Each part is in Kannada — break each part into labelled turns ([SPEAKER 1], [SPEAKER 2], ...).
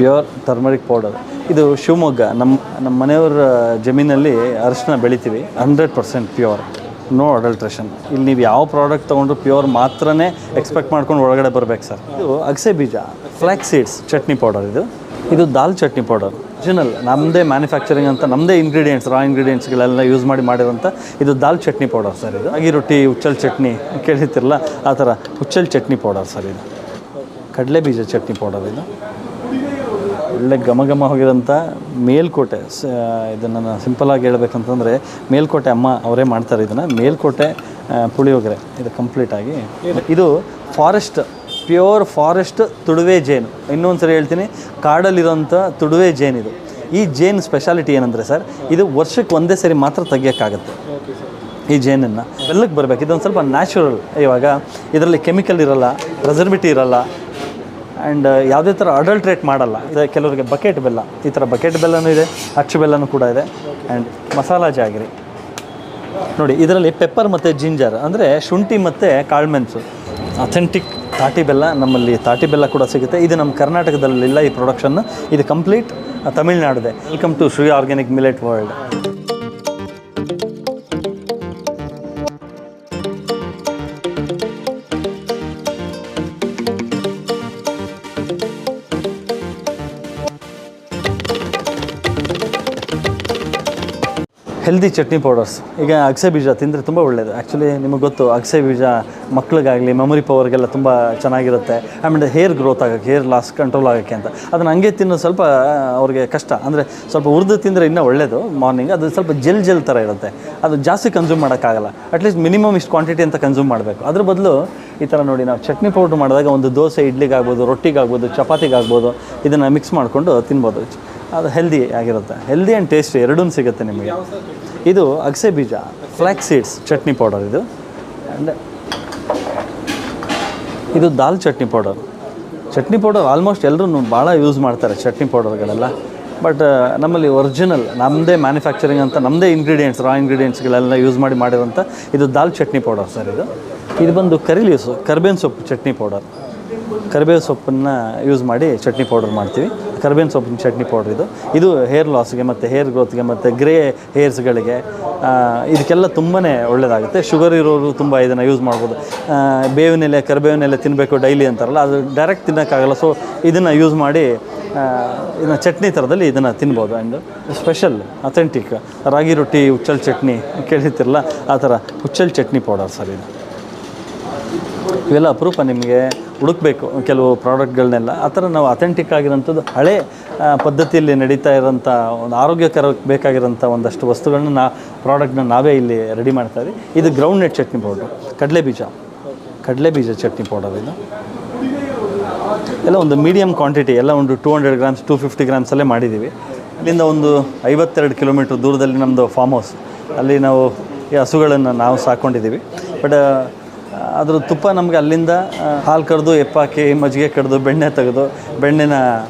[SPEAKER 1] Pure turmeric powder. ಇದು ಶಿವಮೊಗ್ಗ ನಮ್ಮ ಮನೆಯವರ ಜಮೀನಲ್ಲಿ ಅರಿಶಿನ ಬೆಳಿತೀವಿ. 100% ಪ್ಯೂರ್, ನೋ ಅಡಲ್ಟ್ರೇಷನ್. ಇಲ್ಲಿ ನೀವು ಯಾವ ಪ್ರಾಡಕ್ಟ್ ತೊಗೊಂಡ್ರು ಪ್ಯೂರ್ ಮಾತ್ರನೇ ಎಕ್ಸ್ಪೆಕ್ಟ್ ಮಾಡ್ಕೊಂಡು ಒಳಗಡೆ ಬರಬೇಕು ಸರ್. ಇದು ಅಗಸೆ ಬೀಜ ಫ್ಲ್ಯಾಕ್ಸ್ ಸೀಡ್ಸ್ ಚಟ್ನಿ ಪೌಡರ್. ಇದು ದಾಲ್ ಚಟ್ನಿ ಪೌಡರ್ ಒರಿಜಿನಲ್, ನಮ್ಮದೇ ಮ್ಯಾನುಫ್ಯಾಕ್ಚರಿಂಗ್ ಅಂತ, ನಮ್ಮದೇ ಇಂಗ್ರೀಡಿಯೆಂಟ್ಸ್, ರಾ ಇಂಗ್ರೀಡಿಯೆಂಟ್ಸ್ಗಳೆಲ್ಲ ಯೂಸ್ ಮಾಡಿರೋಂಥ ಇದು ದಾಲ್ ಚಟ್ನಿ ಪೌಡರ್ ಸರ್. ಇದು ರಾಗಿ ರೊಟ್ಟಿ ಹುಚ್ಚಲ್ ಚಟ್ನಿ ಕೇಳಿರ್ತಿರಲ್ಲ, ಆ ಥರ ಹುಚ್ಚಲ್ ಚಟ್ನಿ ಪೌಡರ್ ಸರ್. ಇದು ಕಡಲೆ ಬೀಜ ಚಟ್ನಿ ಪೌಡರ್. ಇದು ಒಳ್ಳೆ ಘಮ ಹೋಗಿರೋಂಥ ಮೇಲ್ಕೋಟೆ. ಇದನ್ನು ಸಿಂಪಲಾಗಿ ಹೇಳ್ಬೇಕಂತಂದರೆ ಮೇಲ್ಕೋಟೆ ಅಮ್ಮ ಅವರೇ ಮಾಡ್ತಾರೆ ಇದನ್ನು. ಮೇಲ್ಕೋಟೆ ಪುಳಿಯೋಗರೆ ಇದು ಕಂಪ್ಲೀಟಾಗಿ. ಇದು ಫಾರೆಸ್ಟ್, ಪ್ಯೂರ್ ಫಾರೆಸ್ಟ್ ತುಡುವೆ ಜೇನು. ಇನ್ನೊಂದು ಸರಿ ಹೇಳ್ತೀನಿ, ಕಾಡಲ್ಲಿರೋಂಥ ತುಡುವೆ ಜೇನು ಇದು. ಈ ಜೇನು ಸ್ಪೆಷಾಲಿಟಿ ಏನಂದರೆ ಸರ್, ಇದು ವರ್ಷಕ್ಕೆ ಒಂದೇ ಸರಿ ಮಾತ್ರ ತೆಗಿಯೋಕ್ಕಾಗತ್ತೆ ಈ ಜೇನನ್ನು. ಬೆಲ್ಲಕ್ಕೆ ಬರಬೇಕು. ಇದೊಂದು ಸ್ವಲ್ಪ ನ್ಯಾಚುರಲ್. ಇವಾಗ ಇದರಲ್ಲಿ ಕೆಮಿಕಲ್ ಇರೋಲ್ಲ, ಪ್ರಿಸರ್ವೇಟಿವ್ ಇರೋಲ್ಲ, ಆ್ಯಂಡ್ ಯಾವುದೇ ಥರ ಅಡಲ್ಟ್ರೇಟ್ ಮಾಡಲ್ಲ. ಇದು ಕೆಲವರಿಗೆ ಬಕೆಟ್ ಬೆಲ್ಲ, ಈ ಥರ ಬಕೆಟ್ ಬೆಲ್ಲನೂ ಇದೆ, ಅಚ್ಚು ಬೆಲ್ಲನೂ ಕೂಡ ಇದೆ. ಆ್ಯಂಡ್ ಮಸಾಲಾ ಜಾಗರಿ ನೋಡಿ, ಇದರಲ್ಲಿ ಪೆಪ್ಪರ್ ಮತ್ತು ಜಿಂಜರ್ ಅಂದರೆ ಶುಂಠಿ ಮತ್ತು ಕಾಳುಮೆಣಸು. ಅಥೆಂಟಿಕ್ ತಾಟಿ ಬೆಲ್ಲ, ನಮ್ಮಲ್ಲಿ ತಾಟಿ ಬೆಲ್ಲ ಕೂಡ ಸಿಗುತ್ತೆ. ಇದು ನಮ್ಮ ಕರ್ನಾಟಕದಲ್ಲಿಲ್ಲ ಈ ಪ್ರೊಡಕ್ಷನ್ನು, ಇದು ಕಂಪ್ಲೀಟ್ ತಮಿಳ್ನಾಡಿದೆ. Welcome to Shri organic millet world. Healthy chutney powders. ಈಗ ಅಗಸೆ ಬೀಜ ತಿಂದರೆ ತುಂಬ ಒಳ್ಳೆಯದು. ಆ್ಯಕ್ಚುಲಿ ನಿಮಗೆ ಗೊತ್ತು, ಅಗಸೆ ಬೀಜ ಮಕ್ಕಳಿಗಾಗಲಿ ಮೆಮೊರಿ ಪವರ್ಗೆಲ್ಲ ತುಂಬ ಚೆನ್ನಾಗಿರುತ್ತೆ. ಆಮೇಲೆ ಹೇರ್ ಗ್ರೋತ್ ಆಗೋಕ್ಕೆ, ಹೇರ್ ಲಾಸ್ ಕಂಟ್ರೋಲ್ ಆಗೋಕ್ಕೆ ಅಂತ. ಅದನ್ನು ಹಂಗೆ ತಿನ್ನೋದು ಸ್ವಲ್ಪ ಅವ್ರಿಗೆ ಕಷ್ಟ. ಅಂದರೆ ಸ್ವಲ್ಪ ಹುರಿದು ತಿಂದರೆ ಇನ್ನೂ ಒಳ್ಳೆಯದು ಮಾರ್ನಿಂಗ್. ಅದು ಸ್ವಲ್ಪ ಜೆಲ್ ಥರ ಇರುತ್ತೆ, ಅದು ಜಾಸ್ತಿ ಕನ್ಸ್ಯೂಮ್ ಮಾಡೋಕ್ಕಾಗಲ್ಲ. ಅಟ್ಲೀಸ್ಟ್ ಮಿನಿಮಮ್ ಇಷ್ಟು ಕ್ವಾಂಟಿಟಿ ಅಂತ ಕನ್ಸ್ಯೂಮ್ ಮಾಡಬೇಕು. ಅದ್ರ ಬದಲು ಈ ಥರ ನೋಡಿ, ನಾವು ಚಟ್ನಿ ಪೌಡ್ರ್ ಮಾಡಿದಾಗ ಒಂದು ದೋಸೆ, ಇಡ್ಲಿಗಾಗ್ಬೋದು, ರೊಟ್ಟಿಗಾಗ್ಬೋದು, ಚಪಾತಿಗಾಗ್ಬೋದು, ಇದನ್ನು ಮಿಕ್ಸ್ ಮಾಡಿಕೊಂಡು ತಿನ್ಬೋದು. ಅದು ಹೆಲ್ದಿ ಆಗಿರುತ್ತೆ. ಹೆಲ್ದಿ ಆ್ಯಂಡ್ ಟೇಸ್ಟಿ ಎರಡೂ ಸಿಗುತ್ತೆ ನಿಮಗೆ. ಇದು ಅಗಸೆ ಬೀಜ ಫ್ಲ್ಯಾಕ್ಸ್ ಸೀಡ್ಸ್ ಚಟ್ನಿ ಪೌಡರ್. ಇದು ಆ್ಯಂಡ್ ಇದು dal chutney powder. Chutney powder almost ಎಲ್ಲರೂ ಭಾಳ ಯೂಸ್ ಮಾಡ್ತಾರೆ ಚಟ್ನಿ ಪೌಡರ್ಗಳೆಲ್ಲ. ಬಟ್ ನಮ್ಮಲ್ಲಿ ಒರಿಜಿನಲ್, ನಮ್ಮದೇ ಮ್ಯಾನುಫ್ಯಾಕ್ಚರಿಂಗ್ ಅಂತ, ನಮ್ಮದೇ ಇಂಗ್ರೀಡಿಯೆಂಟ್ಸ್, ರಾ ಇಂಗ್ರೀಡಿಯೆಂಟ್ಸ್ಗಳೆಲ್ಲ ಯೂಸ್ ಮಾಡಿರೋಂಥ ಇದು ದಾಲ್ ಚಟ್ನಿ ಪೌಡರ್ ಸರ್. ಇದು ಬಂದು ಕರಿ ಲೀವ್ಸು, ಕರಿಬೇವಿನ ಸೊಪ್ಪು ಚಟ್ನಿ ಪೌಡರ್. ಕರಿಬೇವು ಸೊಪ್ಪನ್ನು ಯೂಸ್ ಮಾಡಿ ಚಟ್ನಿ ಪೌಡರ್ ಮಾಡ್ತೀವಿ. ಕರಿಬೇವಿನ ಸೊಪ್ಪಿನ ಚಟ್ನಿ ಪೌಡ್ರ್. ಇದು ಹೇರ್ ಲಾಸ್ಗೆ ಮತ್ತು ಹೇರ್ ಗ್ರೋತ್ಗೆ ಮತ್ತು ಗ್ರೇ ಹೇರ್ಸ್ಗಳಿಗೆ ಇದಕ್ಕೆಲ್ಲ ತುಂಬಾ ಒಳ್ಳೆಯದಾಗುತ್ತೆ. ಶುಗರ್ ಇರೋರು ತುಂಬ ಇದನ್ನು ಯೂಸ್ ಮಾಡ್ಬೋದು. ಬೇವಿನೆಲೆ, ಕರಿಬೇವಿನೆಲೆ ತಿನ್ನಬೇಕು ಡೈಲಿ ಅಂತಾರಲ್ಲ, ಅದು ಡೈರೆಕ್ಟ್ ತಿನ್ನೋಕ್ಕಾಗಲ್ಲ. ಸೊ ಇದನ್ನು ಯೂಸ್ ಮಾಡಿ ಇದನ್ನು ಚಟ್ನಿ ಥರದಲ್ಲಿ ಇದನ್ನು ತಿನ್ಬೋದು. ಆ್ಯಂಡ್ ಸ್ಪೆಷಲ್ ಅಥೆಂಟಿಕ್ ರಾಗಿ ರೊಟ್ಟಿ ಹುಚ್ಚಲ್ ಚಟ್ನಿ ಕೇಳಿರ್ತಿರಲ್ಲ, ಆ ಥರ ಹುಚ್ಚಲ್ ಚಟ್ನಿ ಪೌಡರ್ ಸರ್. ಇವೆಲ್ಲ ಅಪರೂಪ ನಿಮಗೆ ಹುಡುಕಬೇಕು ಕೆಲವು ಪ್ರಾಡಕ್ಟ್ಗಳನ್ನೆಲ್ಲ. ಆ ಥರ ನಾವು ಅಥೆಂಟಿಕ್ ಆಗಿರೋಂಥದ್ದು, ಹಳೆ ಪದ್ಧತಿಯಲ್ಲಿ ನಡೀತಾ ಇರೋಂಥ ಒಂದು ಆರೋಗ್ಯಕರ ಬೇಕಾಗಿರೋಂಥ ಒಂದಷ್ಟು ವಸ್ತುಗಳನ್ನ ಪ್ರಾಡಕ್ಟ್ನ ನಾವೇ ಇಲ್ಲಿ ರೆಡಿ ಮಾಡ್ತಾಯಿದ್ವಿ. ಇದು ಗ್ರೌಂಡ್ ನಟ್ ಚಟ್ನಿ ಪೌಡ್ರು, ಕಡಲೆ ಬೀಜ ಚಟ್ನಿ ಪೌಡರ್. ಇದು ಎಲ್ಲ ಒಂದು ಮೀಡಿಯಮ್ ಕ್ವಾಂಟಿಟಿ, ಎಲ್ಲ ಒಂದು 200 ಗ್ರಾಮ್ಸ್ 250 ಗ್ರಾಮ್ಸಲ್ಲೇ ಮಾಡಿದ್ದೀವಿ. ಇಲ್ಲಿಂದ ಒಂದು 52 ಕಿಲೋಮೀಟ್ರ್ ದೂರದಲ್ಲಿ ನಮ್ಮದು ಫಾರ್ಮ್ ಹೌಸ್. ಅಲ್ಲಿ ನಾವು ಈ ಹಸುಗಳನ್ನು ನಾವು ಸಾಕ್ಕೊಂಡಿದ್ದೀವಿ. ಬಟ್ ಅದ್ರ ತುಪ್ಪ ನಮಗೆ ಅಲ್ಲಿಂದ ಹಾಲು ಕರೆದು, ಎಪ್ಪಾಕಿ, ಮಜ್ಜಿಗೆ ಕಡ್ದು, ಬೆಣ್ಣೆ ತೆಗೆದು, ಬೆಣ್ಣೆನ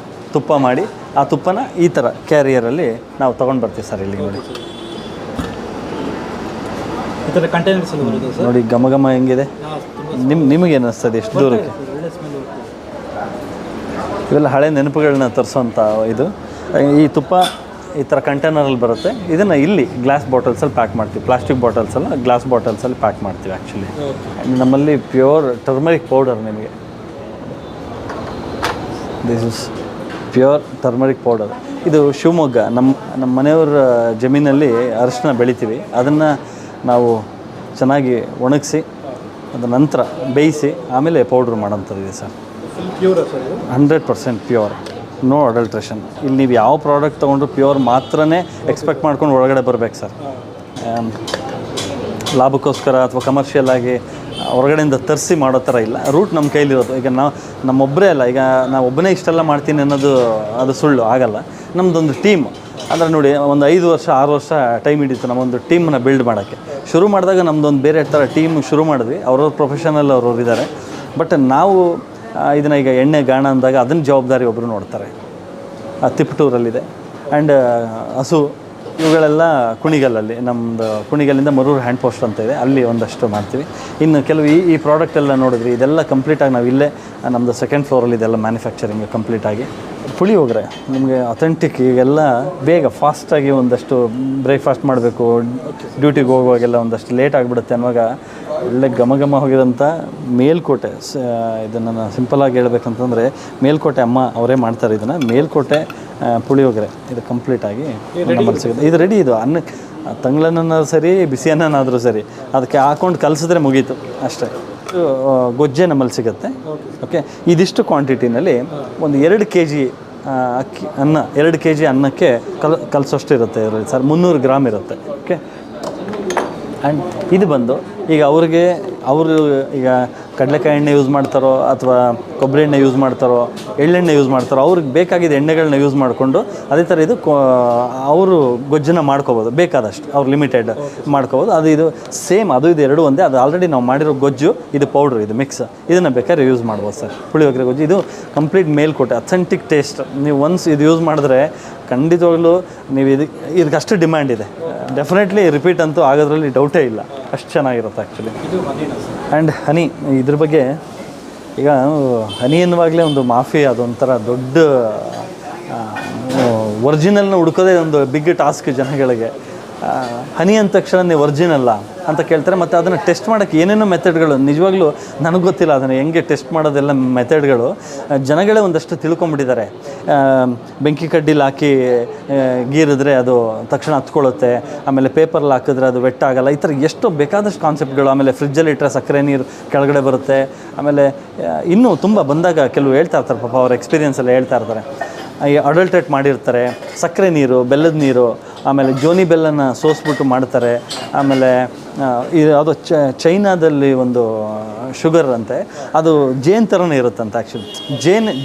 [SPEAKER 1] ತುಪ್ಪ ಮಾಡಿ, ಆ ತುಪ್ಪನ ಈ ಥರ ಕ್ಯಾರಿಯರಲ್ಲಿ ನಾವು ತೊಗೊಂಡು ಬರ್ತೀವಿ ಸರ್. ಇಲ್ಲಿ ನೋಡಿ,
[SPEAKER 2] ಈ ಥರ ಕಂಟೈನರ್ಸ್
[SPEAKER 1] ನೋಡಿ ಘಮ ಹೆಂಗಿದೆ. ನಿಮಗೇನು ಅನಿಸ್ತದೆ ಎಷ್ಟು ದೂರಕ್ಕೆ? ಇವೆಲ್ಲ ಹಳೆ ನೆನಪುಗಳನ್ನ ತರಿಸೋಂಥ ಇದು. ಈ ತುಪ್ಪ ಈ ಥರ ಕಂಟೈನರಲ್ಲಿ ಬರುತ್ತೆ. ಇದನ್ನು ಇಲ್ಲಿ ಗ್ಲಾಸ್ ಬಾಟಲ್ಸಲ್ಲಿ ಪ್ಯಾಕ್ ಮಾಡ್ತೀವಿ. ಪ್ಲಾಸ್ಟಿಕ್ ಬಾಟಲ್ಸಲ್ಲ, ಗ್ಲಾಸ್ ಬಾಟಲ್ಸಲ್ಲಿ ಪ್ಯಾಕ್ ಮಾಡ್ತೀವಿ ಆ್ಯಕ್ಚುಲಿ. ನಮ್ಮಲ್ಲಿ ಪ್ಯೂರ್ ಟರ್ಮರಿಕ್ ಪೌಡರ್ ನಿಮಗೆ. This is pure turmeric powder. ಇದು ಶಿವಮೊಗ್ಗ, ನಮ್ಮ ಮನೆಯವರ ಜಮೀನಲ್ಲಿ ಅರಿಶಿನ ಬೆಳಿತೀವಿ. ಅದನ್ನು ನಾವು ಚೆನ್ನಾಗಿ ಒಣಗಿಸಿ, ಅದ ನಂತರ ಬೇಯಿಸಿ, ಆಮೇಲೆ ಪೌಡ್ರ್ ಮಾಡೋಂಥದ್ದಿದೆ ಸರ್. 100% pure, no adulteration. ಇಲ್ಲಿ ನೀವು ಯಾವ ಪ್ರಾಡಕ್ಟ್ ತೊಗೊಂಡ್ರು ಪ್ಯೂರ್ ಮಾತ್ರನೇ ಎಕ್ಸ್ಪೆಕ್ಟ್ ಮಾಡ್ಕೊಂಡು ಒಳಗಡೆ ಬರಬೇಕು ಸರ್. ಲಾಭಕ್ಕೋಸ್ಕರ ಅಥವಾ ಕಮರ್ಷಿಯಲ್ ಆಗಿ ಹೊರಗಡೆಯಿಂದ ತರಿಸಿ ಮಾಡೋ ಥರ ಇಲ್ಲ. ರೂಟ್ ನಮ್ಮ ಕೈಲಿರೋದು. ಈಗ ನಮ್ಮೊಬ್ಬರೇ ಅಲ್ಲ, ಈಗ ನಾವು ಒಬ್ಬನೇ ಇಷ್ಟೆಲ್ಲ ಮಾಡ್ತೀನಿ ಅನ್ನೋದು ಅದು ಸುಳ್ಳು, ಆಗಲ್ಲ. ನಮ್ಮದೊಂದು ಟೀಮ್ ಅಂದರೆ ನೋಡಿ, ಒಂದು 5 ವರ್ಷ 6 ವರ್ಷ ಟೈಮ್ ಹಿಡಿತು ನಮ್ಮೊಂದು ಟೀಮನ್ನ ಬಿಲ್ಡ್ ಮಾಡೋಕ್ಕೆ. ಶುರು ಮಾಡಿದಾಗ ನಮ್ಮದೊಂದು ಬೇರೆ ಥರ ಟೀಮ್ ಶುರು ಮಾಡಿದ್ವಿ. ಅವ್ರವ್ರ ಪ್ರೊಫೆಷನಲ್ ಅವ್ರವ್ರು ಇದ್ದಾರೆ. ಬಟ್ ನಾವು ಇದನ್ನು ಈಗ ಎಣ್ಣೆ ಗಾಣ ಅಂದಾಗ ಅದನ್ನ ಜವಾಬ್ದಾರಿ ಒಬ್ಬರು ನೋಡ್ತಾರೆ. ತಿಪಟೂರಲ್ಲಿದೆ. ಆ್ಯಂಡ್ ಹಸು ಇವುಗಳೆಲ್ಲ ಕುಣಿಗಲ್ಲಲ್ಲಿ, ನಮ್ಮದು ಕುಣಿಗಲ್ಲಿಂದ ಮರೂರು ಹ್ಯಾಂಡ್ ಪೋಸ್ಟ್ ಅಂತ ಇದೆ, ಅಲ್ಲಿ ಒಂದಷ್ಟು ಮಾಡ್ತೀವಿ. ಇನ್ನು ಕೆಲವು ಈ ಪ್ರಾಡಕ್ಟ್ ಎಲ್ಲ ನೋಡಿದ್ರಿ, ಇದೆಲ್ಲ ಕಂಪ್ಲೀಟಾಗಿ ನಾವು ಇಲ್ಲೇ ನಮ್ಮದು 2nd ಫ್ಲೋರಲ್ಲಿ ಇದೆಲ್ಲ ಮ್ಯಾನುಫ್ಯಾಕ್ಚರಿಂಗ್ ಕಂಪ್ಲೀಟಾಗಿ ಪುಳಿಯೋಗರೆ ನಿಮಗೆ ಅಥೆಂಟಿಕ್. ಈಗೆಲ್ಲ ಬೇಗ ಫಾಸ್ಟಾಗಿ ಒಂದಷ್ಟು ಬ್ರೇಕ್ಫಾಸ್ಟ್ ಮಾಡಬೇಕು, ಡ್ಯೂಟಿಗೆ ಹೋಗುವಾಗೆಲ್ಲ ಒಂದಷ್ಟು ಲೇಟ್ ಆಗಿಬಿಡುತ್ತೆ ಅನ್ನುವಾಗ ಒಳ್ಳೆ ಘಮ ಹೋಗಿರೋಂಥ ಮೇಲ್ಕೋಟೆ. ಇದನ್ನು ನಾನು ಸಿಂಪಲಾಗಿ ಹೇಳ್ಬೇಕಂತಂದರೆ ಮೇಲ್ಕೋಟೆ ಅಮ್ಮ ಅವರೇ ಮಾಡ್ತಾರೆ ಇದನ್ನು. ಮೇಲ್ಕೋಟೆ ಪುಳಿಯೋಗರೆ ಇದು ಕಂಪ್ಲೀಟಾಗಿ ನಮ್ಮಲ್ಲಿ ಸಿಗುತ್ತೆ. ಇದು ರೆಡಿ. ಇದು ಅನ್ನ ತಂಗ್ಳನ್ನಾದ್ರೂ ಸರಿ, ಬಿಸಿ ಅನ್ನನಾದರೂ ಸರಿ, ಅದಕ್ಕೆ ಹಾಕ್ಕೊಂಡು ಕಲಿಸಿದ್ರೆ ಮುಗೀತು ಅಷ್ಟೇ. ಗೊಜ್ಜೆ ನಮ್ಮಲ್ಲಿ ಸಿಗುತ್ತೆ. ಓಕೆ, ಇದಿಷ್ಟು ಕ್ವಾಂಟಿಟಿನಲ್ಲಿ ಒಂದು 2 kg ಅಕ್ಕಿ ಅನ್ನ, 2 kg ಅನ್ನಕ್ಕೆ ಕಲಸೋಷ್ಟು ಇರುತ್ತೆ ಇದರಲ್ಲಿ ಸರ್. 300 ಗ್ರಾಮ್ ಇರುತ್ತೆ. ಓಕೆ, ಆ್ಯಂಡ್ ಇದು ಬಂದು ಈಗ ಅವರು ಈಗ ಕಡಲೆಕಾಯಿ ಎಣ್ಣೆ ಯೂಸ್ ಮಾಡ್ತಾರೋ ಅಥವಾ ಕೊಬ್ಬರಿ ಎಣ್ಣೆ ಯೂಸ್ ಮಾಡ್ತಾರೋ, ಎಳ್ಳೆಣ್ಣೆ ಯೂಸ್ ಮಾಡ್ತಾರೋ, ಅವ್ರಿಗೆ ಬೇಕಾಗಿದ್ದ ಎಣ್ಣೆಗಳನ್ನ ಯೂಸ್ ಮಾಡಿಕೊಂಡು ಅದೇ ಥರ ಇದು ಅವರು ಗೊಜ್ಜನ್ನು ಮಾಡ್ಕೋಬೋದು. ಬೇಕಾದಷ್ಟು ಅವ್ರು ಲಿಮಿಟೆಡ್ ಮಾಡ್ಕೋಬೋದು. ಅದು ಇದು ಸೇಮ್, ಅದು ಇದು ಎರಡೂ ಒಂದೇ. ಅದು ಆಲ್ರೆಡಿ ನಾವು ಮಾಡಿರೋ ಗೊಜ್ಜು, ಇದು ಪೌಡ್ರ್, ಇದು ಮಿಕ್ಸ್, ಇದನ್ನು ಬೇಕಾದ್ರೆ ಯೂಸ್ ಮಾಡ್ಬೋದು ಸರ್. ಪುಳಿಯೋಗರೆ ಗೊಜ್ಜು ಇದು ಕಂಪ್ಲೀಟ್ ಮೇಲ್ಕೋಟೆ ಅಥೆಂಟಿಕ್ ಟೇಸ್ಟ್. ನೀವು ಒನ್ಸ್ ಇದು ಯೂಸ್ ಮಾಡಿದ್ರೆ ಖಂಡಿತವಾಗ್ಲೂ ನೀವು ಇದಕ್ಕೆ ಅಷ್ಟು ಡಿಮ್ಯಾಂಡ್ ಇದೆ. ಡೆಫಿನೆಟ್ಲಿ ರಿಪೀಟ್ ಅಂತೂ ಆಗೋದ್ರಲ್ಲಿ ಡೌಟೇ ಇಲ್ಲ, ಅಷ್ಟು ಚೆನ್ನಾಗಿರುತ್ತೆ ಆ್ಯಕ್ಚುಲಿ. ಆ್ಯಂಡ್ ಹನಿ, ಇದ್ರ ಬಗ್ಗೆ ಈಗ ಹನಿ ಎನ್ನುವಾಗಲೇ ಒಂದು ಮಾಫಿಯಾ, ಅದೊಂಥರ ದೊಡ್ಡ ಒರಿಜಿನಲ್ನ ಹುಡ್ಕೋದೇ ಒಂದು ಬಿಗ್ ಟಾಸ್ಕ್ ಜನಗಳಿಗೆ. ಹನಿ ಅಂದ ತಕ್ಷಣ ನೀವು ಒರಿಜಿನಲ್ಲ ಅಂತ ಕೇಳ್ತಾರೆ. ಮತ್ತು ಅದನ್ನು ಟೆಸ್ಟ್ ಮಾಡೋಕ್ಕೆ ಏನೇನೋ ಮೆಥಡ್ಗಳು, ನಿಜವಾಗ್ಲೂ ನನಗೆ ಗೊತ್ತಿಲ್ಲ ಅದನ್ನು ಹೆಂಗೆ ಟೆಸ್ಟ್ ಮಾಡೋದೆಲ್ಲ ಮೆಥಡ್ಗಳು. ಜನಗಳೇ ಒಂದಷ್ಟು ತಿಳ್ಕೊಂಬಿಟ್ಟಿದ್ದಾರೆ. ಬೆಂಕಿ ಕಡ್ಡಿಲಿ ಹಾಕಿ ಗೀರಿದ್ರೆ ಅದು ತಕ್ಷಣ ಹತ್ಕೊಳ್ಳುತ್ತೆ, ಆಮೇಲೆ ಪೇಪರಲ್ಲಿ ಹಾಕಿದ್ರೆ ಅದು ವೆಟ್ ಆಗೋಲ್ಲ, ಈ ಥರ ಎಷ್ಟು ಬೇಕಾದಷ್ಟು ಕಾನ್ಸೆಪ್ಟ್ಗಳು. ಆಮೇಲೆ ಫ್ರಿಜ್ಜಲ್ಲಿ ಇಟ್ಟರೆ ಸಕ್ಕರೆ ನೀರು ಕೆಳಗಡೆ ಬರುತ್ತೆ. ಆಮೇಲೆ ಇನ್ನೂ ತುಂಬ ಬಂದಾಗ ಕೆಲವು ಹೇಳ್ತಾ ಇರ್ತಾರೆ, ಪಾಪ ಅವ್ರ ಎಕ್ಸ್ಪೀರಿಯೆನ್ಸಲ್ಲಿ ಹೇಳ್ತಾ ಇರ್ತಾರೆ. ಈ ಅಡಲ್ಟ್ರೇಟ್ ಮಾಡಿರ್ತಾರೆ, ಸಕ್ಕರೆ ನೀರು, ಬೆಲ್ಲದ ನೀರು, ಆಮೇಲೆ ಜೋನಿ ಬೆಲ್ಲನ ಸೋಸ್ಬಿಟ್ಟು ಮಾಡ್ತಾರೆ. ಆಮೇಲೆ ಅದು ಚೈನಾದಲ್ಲಿ ಒಂದು ಶುಗರ್ ಅಂತೆ, ಅದು ಜೇನು ಥರನೇ ಇರುತ್ತಂತೆ ಆ್ಯಕ್ಚುಲಿ.